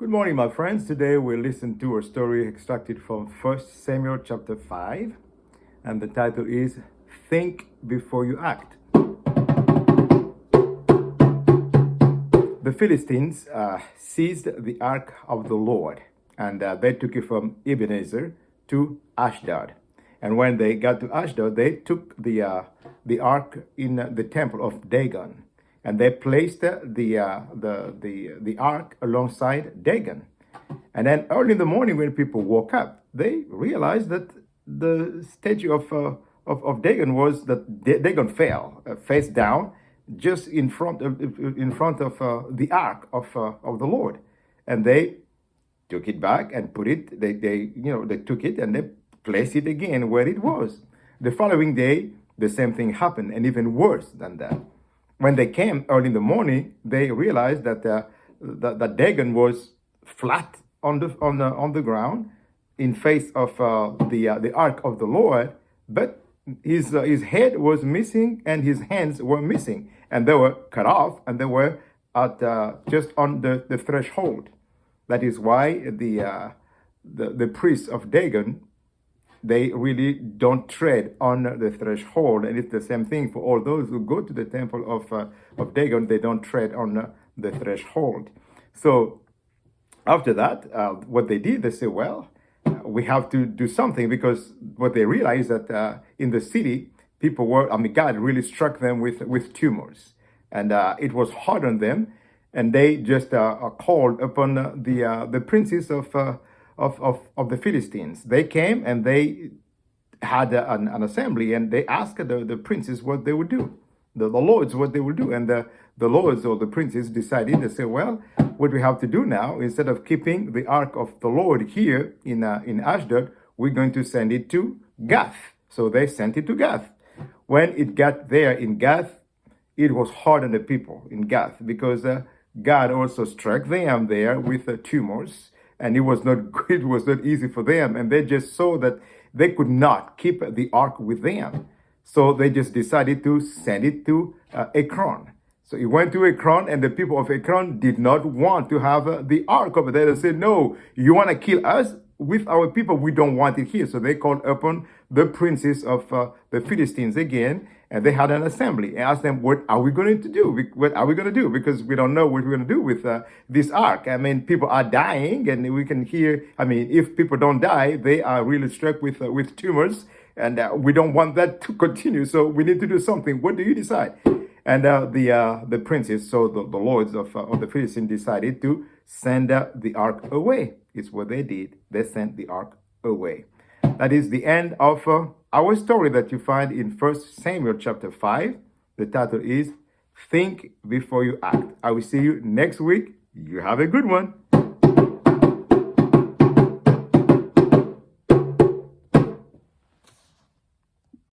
Good morning, my friends. Today we'll listen to a story extracted from 1 Samuel chapter 5, and the title is Think Before You Act. The Philistines seized the ark of the Lord, and they took it from Ebenezer to Ashdod. And when they got to Ashdod, they took the ark in the temple of Dagon, and they placed the ark alongside Dagon. And then early in the morning, when people woke up, they realized that the statue of Dagon was that Dagon fell face down just in front of the ark of the Lord, and they took it back and put it. They took it and they placed it again where it was. The following day, the same thing happened, and even worse than that. When they came early in the morning, they realized that that Dagon was flat on the ground in face of the ark of the Lord, but his head was missing and his hands were missing, and they were cut off, and they were at just on the threshold. That is why the priests of Dagon, they really don't tread on the threshold. And it's the same thing for all those who go to the temple of Dagon. They don't tread on the threshold. So after that, what they did, they said, well, we have to do something, because what they realized that in the city, people were, God really struck them with tumors, and it was hard on them. And they just called upon the princes of the Philistines. They came and they had an assembly, and they asked the princes what they would do, the lords what they would do. And the lords or the princes decided, they said, well, what we have to do now, instead of keeping the ark of the Lord here in Ashdod, we're going to send it to Gath. So they sent it to Gath. When it got there in Gath, it was hard on the people in Gath, because God also struck them there with tumors, and it was not easy for them, and they just saw that they could not keep the ark with them, so they just decided to send it to Ekron. So it went to Ekron, and the people of Ekron did not want to have the ark over there. They said, no, you want to kill us with our people? We don't want it here. So they called upon the princes of the Philistines again, and they had an assembly and asked them, what are we going to do? What are we going to do? Because we don't know what we're going to do with this ark. People are dying, and we can hear, if people don't die, they are really struck with tumors, and we don't want that to continue. So we need to do something. What do you decide? And the princes, so the lords of the Philistines, decided to send the ark away. It's what they did. They sent the ark away. That is the end of our story that you find in 1 Samuel chapter 5. The title is Think Before You Act. I will see you next week. You have a good one.